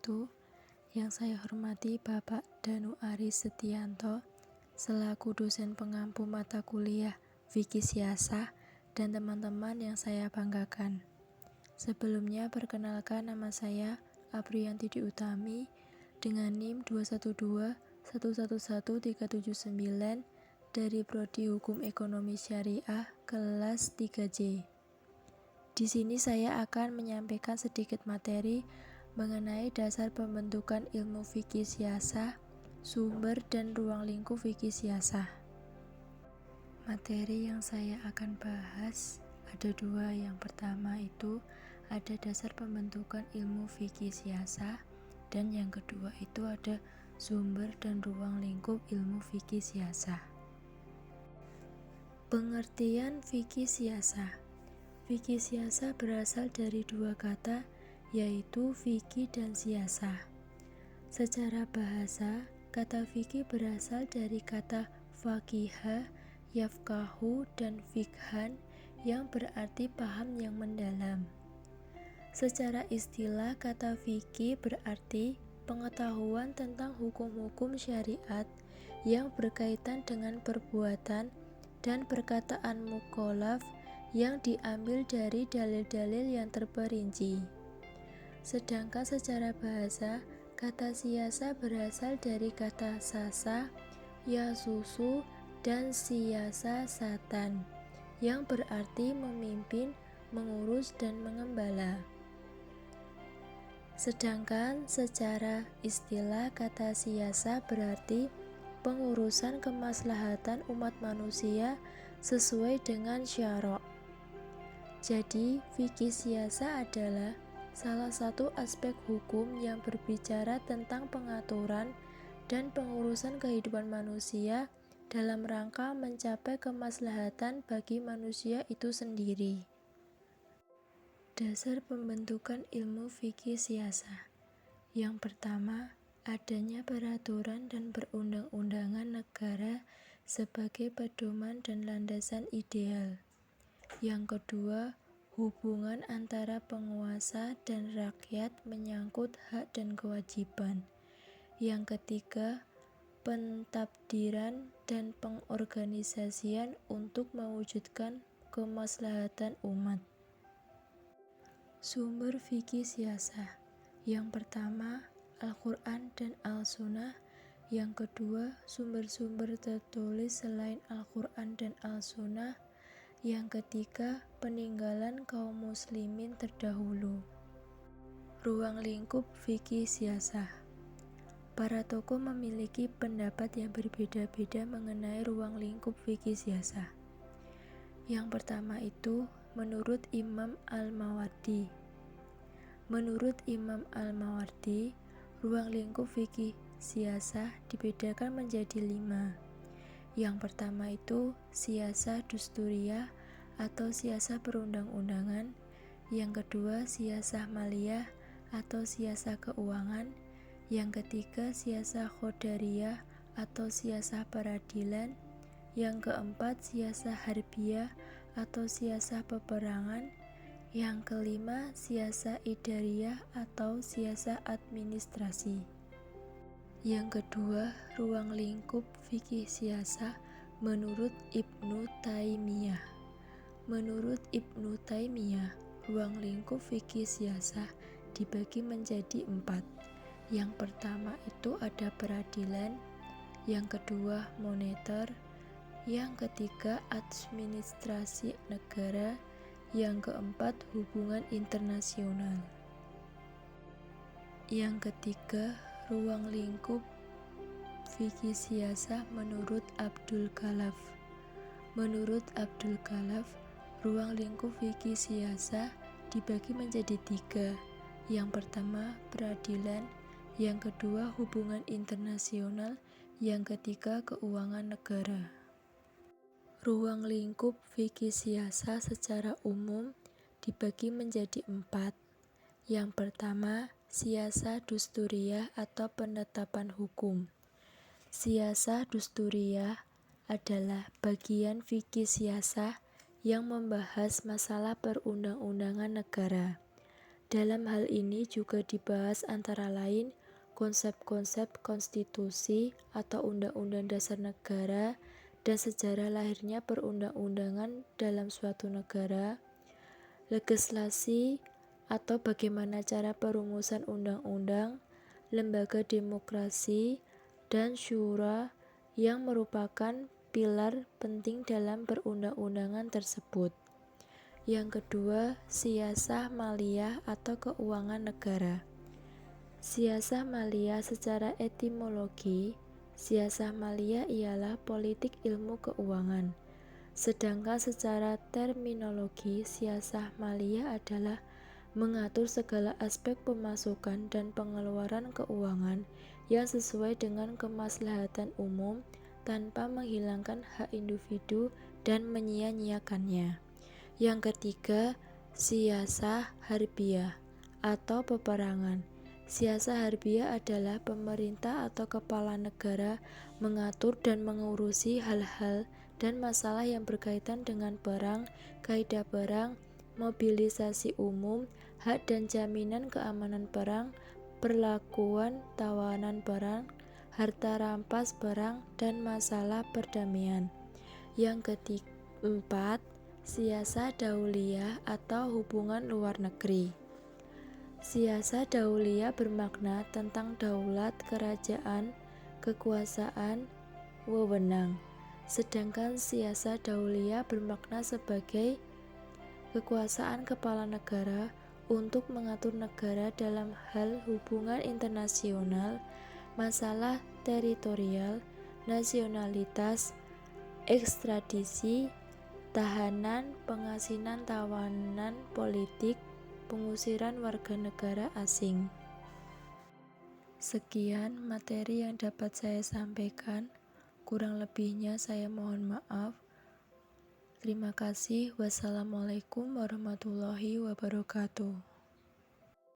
wabarakatuh. Yang saya hormati Bapak Danu Aris Setianto, selaku dosen pengampu mata kuliah Fikih Siasah dan teman-teman yang saya banggakan. Sebelumnya perkenalkan, nama saya Apriyanti Diutami dengan NIM 212111379 dari Prodi Hukum Ekonomi Syariah kelas 3J. Di sini saya akan menyampaikan sedikit materi mengenai dasar pembentukan ilmu fikih siasah, sumber dan ruang lingkup fikih siasah. Materi yang saya akan bahas ada dua. Yang pertama itu ada dasar pembentukan ilmu fikih siasah, dan yang kedua itu ada sumber dan ruang lingkup ilmu fikih siasah. Pengertian fikih siasah. Fikih siasah berasal dari dua kata, yaitu fikih dan siasah. Secara bahasa, kata fikih berasal dari kata faqiha, yafqahu, dan fikhan yang berarti paham yang mendalam. Secara istilah, kata fikih berarti pengetahuan tentang hukum-hukum syariat yang berkaitan dengan perbuatan dan perkataan mukallaf yang diambil dari dalil-dalil yang terperinci. Sedangkan secara bahasa, kata siasah berasal dari kata sasa, yasusu, dan siyasa satan, yang berarti memimpin, mengurus, dan mengembala. Sedangkan secara istilah, kata siasah berarti pengurusan kemaslahatan umat manusia sesuai dengan syara'. Jadi, fikih siasah adalah salah satu aspek hukum yang berbicara tentang pengaturan dan pengurusan kehidupan manusia dalam rangka mencapai kemaslahatan bagi manusia itu sendiri. Dasar pembentukan ilmu fikih siasah. Yang pertama, adanya peraturan dan perundang-undangan negara sebagai pedoman dan landasan ideal. Yang kedua, hubungan antara penguasa dan rakyat menyangkut hak dan kewajiban. Yang ketiga, pentakdiran dan pengorganisasian untuk mewujudkan kemaslahatan umat. Sumber fikih siasah. Yang pertama, Al-Quran dan Al-Sunnah. Yang kedua, sumber-sumber tertulis selain Al-Quran dan Al-Sunnah. Yang ketiga, peninggalan kaum muslimin terdahulu. Ruang lingkup fikih siasah. Para tokoh memiliki pendapat yang berbeda-beda mengenai ruang lingkup fikih siasah. Yang pertama itu menurut Imam Al-Mawardi. Menurut Imam Al-Mawardi, ruang lingkup fikih siasah dibedakan menjadi 5. Yang pertama itu siasah dusturiyah atau siasah perundang-undangan. Yang kedua siasah maliyah atau siasah keuangan. Yang ketiga siasah qadariyah atau siasah peradilan. Yang keempat siasah harbiyah atau siasah peperangan. Yang kelima siasah idariyah atau siasah administrasi. Yang kedua, ruang lingkup fikih siasah menurut Ibnu Taimiyah. Menurut Ibnu Taimiyah, ruang lingkup fikih siasah dibagi menjadi 4. Yang pertama itu ada peradilan, yang kedua moneter, yang ketiga administrasi negara, yang keempat hubungan internasional. Yang ketiga, ruang lingkup fikih siasah menurut Abdul Khalaf. Menurut Abdul Khalaf, ruang lingkup fikih siasah dibagi menjadi 3. Yang pertama, peradilan, yang kedua, hubungan internasional, yang ketiga, keuangan negara. Ruang lingkup fikih siasah secara umum dibagi menjadi 4. Yang pertama, siasah dusturiyah atau penetapan hukum. Siasah dusturiyah adalah bagian fikih siasah yang membahas masalah perundang-undangan negara. Dalam hal ini juga dibahas antara lain konsep-konsep konstitusi atau undang-undang dasar negara dan sejarah lahirnya perundang-undangan dalam suatu negara, legislasi atau bagaimana cara perumusan undang-undang, lembaga demokrasi, dan syura yang merupakan pilar penting dalam perundang-undangan tersebut. Yang kedua, siasah maliyah atau keuangan negara. Siasah maliyah secara etimologi, siasah maliyah ialah politik ilmu keuangan. Sedangkan secara terminologi, siasah maliyah adalah mengatur segala aspek pemasukan dan pengeluaran keuangan yang sesuai dengan kemaslahatan umum tanpa menghilangkan hak individu dan menyia-nyiakannya. Yang ketiga, siasah harbiyah atau peperangan. Siasah harbiyah adalah pemerintah atau kepala negara mengatur dan mengurusi hal-hal dan masalah yang berkaitan dengan perang, kaidah perang, mobilisasi umum, hak dan jaminan keamanan perang, perlakuan tawanan perang, harta rampas perang, dan masalah perdamaian. Yang keempat, siasah dauliyah atau hubungan luar negeri. Siasah dauliyah bermakna tentang daulat, kerajaan, kekuasaan, wewenang. Sedangkan siasah dauliyah bermakna sebagai kekuasaan kepala negara untuk mengatur negara dalam hal hubungan internasional, masalah teritorial, nasionalitas, ekstradisi, tahanan, pengasinan tawanan politik, pengusiran warga negara asing. Sekian materi yang dapat saya sampaikan. Kurang lebihnya saya mohon maaf. Terima kasih. Wassalamualaikum warahmatullahi wabarakatuh.